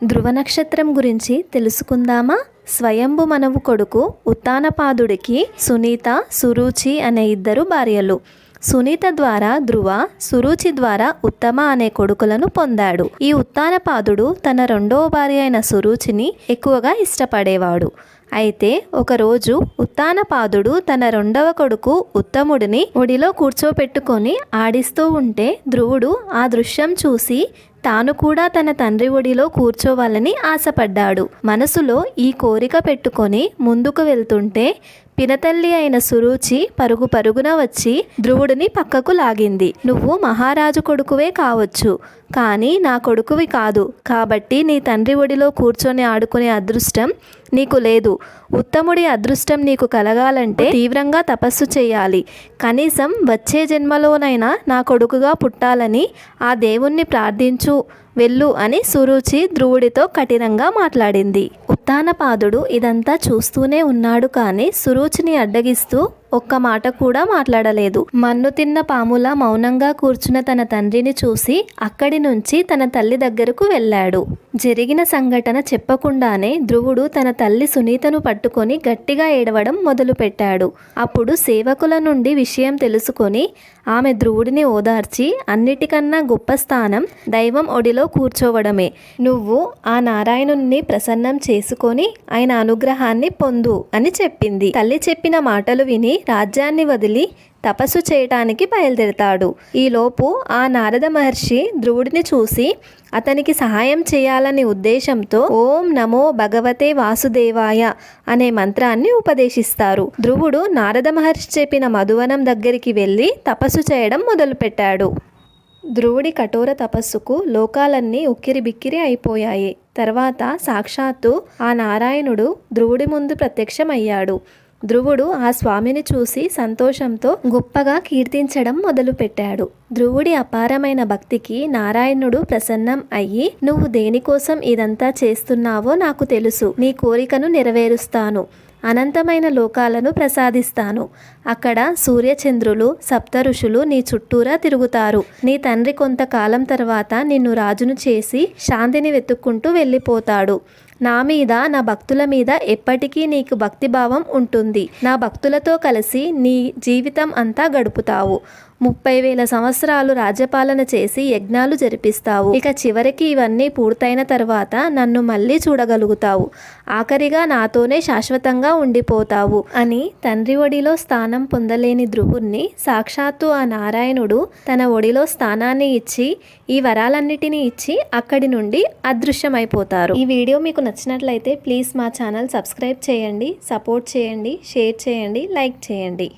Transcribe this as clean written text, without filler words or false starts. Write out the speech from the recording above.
ధ్రువ నక్షత్రం గురించి తెలుసుకుందామా? స్వయంభు మనవు కొడుకు ఉత్తానపాదుడికి సునీత, సురుచి అనే ఇద్దరు భార్యలు. సునీత ద్వారా ధ్రువ, సురుచి ద్వారా ఉత్తమ అనే కొడుకులను పొందాడు. ఈ ఉత్తానపాదుడు తన రెండవ భార్య అయిన సురుచిని ఎక్కువగా ఇష్టపడేవాడు. అయితే ఒకరోజు ఉత్తానపాదుడు తన రెండవ కొడుకు ఉత్తముడిని ఒడిలో కూర్చోపెట్టుకొని ఆడిస్తూ ఉంటే ధ్రువుడు ఆ దృశ్యం చూసి తాను కూడా తన తండ్రి ఒడిలో కూర్చోవాలని ఆశపడ్డాడు. మనసులో ఈ కోరిక పెట్టుకొని ముందుకు వెళ్తుంటే పినతల్లి అయిన సురుచి పరుగు పరుగున వచ్చి ధ్రువుడిని పక్కకు లాగింది. నువ్వు మహారాజు కొడుకువే కావచ్చు, కానీ నా కొడుకువి కాదు. కాబట్టి నీ తండ్రి ఒడిలో కూర్చొని ఆడుకునే అదృష్టం నీకు లేదు. ఉత్తముడి అదృష్టం నీకు కలగాలంటే తీవ్రంగా తపస్సు చేయాలి. కనీసం వచ్చే జన్మలోనైనా నా కొడుకుగా పుట్టాలని ఆ దేవుణ్ణి ప్రార్థించు, వెళ్ళు అని సురుచి ధ్రువుడితో కఠినంగా మాట్లాడింది. ఉత్తానపాదుడు ఇదంతా చూస్తూనే ఉన్నాడు, కానీ సురుచిని అడ్డగిస్తూ ఒక్క మాట కూడా మాట్లాడలేదు. మన్ను తిన్న పాములా మౌనంగా కూర్చున్న తన తండ్రిని చూసి అక్కడి నుంచి తన తల్లి దగ్గరకు వెళ్ళాడు. జరిగిన సంఘటన చెప్పకుండానే ధ్రువుడు తన తల్లి సునీతను పట్టుకొని గట్టిగా ఏడవడం మొదలుపెట్టాడు. అప్పుడు సేవకుల నుండి విషయం తెలుసుకొని ఆమె ధ్రువుడిని ఓదార్చి, అన్నిటికన్నా గొప్ప స్థానం దైవం ఒడిలో కూర్చోవడమే. నువ్వు ఆ నారాయణుణ్ణి ప్రసన్నం చేసుకొని ఆయన అనుగ్రహాన్ని పొందు అని చెప్పింది. తల్లి చెప్పిన మాటలు విని రాజ్యాన్ని వదిలి తపస్సు చేయటానికి బయలుదేరతాడు. ఈలోపు ఆ నారద మహర్షి ధ్రువుడిని చూసి అతనికి సహాయం చేయాలనే ఉద్దేశంతో ఓం నమో భగవతే వాసుదేవాయ అనే మంత్రాన్ని ఉపదేశిస్తారు. ధ్రువుడు నారద మహర్షి చెప్పిన మధువనం దగ్గరికి వెళ్ళి తపస్సు చేయడం మొదలుపెట్టాడు. ధ్రువుడి కఠోర తపస్సుకు లోకాలన్నీ ఉక్కిరి బిక్కిరి అయిపోయాయి. తర్వాత సాక్షాత్తు ఆ నారాయణుడు ధ్రువుడి ముందు ప్రత్యక్షమయ్యాడు. ధ్రువుడు ఆ స్వామిని చూసి సంతోషంతో గొప్పగా కీర్తించడం మొదలుపెట్టాడు. ధ్రువుడి అపారమైన భక్తికి నారాయణుడు ప్రసన్నం అయ్యి, నువ్వు దేనికోసం ఇదంతా చేస్తున్నావో నాకు తెలుసు. నీ కోరికను నెరవేరుస్తాను. అనంతమైన లోకాలను ప్రసాదిస్తాను. అక్కడ సూర్యచంద్రులు, సప్త ఋషులు నీ చుట్టూరా తిరుగుతారు. నీ తండ్రి కొంతకాలం తర్వాత నిన్ను రాజును చేసి శాంతిని వెతుక్కుంటూ వెళ్ళిపోతాడు. నా మీద, నా భక్తుల మీద ఎప్పటికీ నీకు భక్తిభావం ఉంటుంది. నా భక్తులతో కలిసి నీ జీవితం అంతా గడుపుతావు. 30,000 సంవత్సరాలు రాజ్యపాలన చేసి యజ్ఞాలు జరిపిస్తావు. ఇక చివరికి ఇవన్నీ పూర్తయిన తర్వాత నన్ను మళ్ళీ చూడగలుగుతావు. ఆఖరిగా నాతోనే శాశ్వతంగా ఉండిపోతావు అని తండ్రి ఒడిలో స్థానం పొందలేని ధ్రువుణ్ణి సాక్షాత్తు ఆ నారాయణుడు తన ఒడిలో స్థానాన్ని ఇచ్చి ఈ వరాలన్నిటినీ ఇచ్చి అక్కడి నుండి అదృశ్యమైపోతారు. ఈ వీడియో మీకు నచ్చినట్లయితే ప్లీజ్ మా ఛానల్ సబ్స్క్రైబ్ చేయండి, సపోర్ట్ చేయండి, షేర్ చేయండి, లైక్ చేయండి.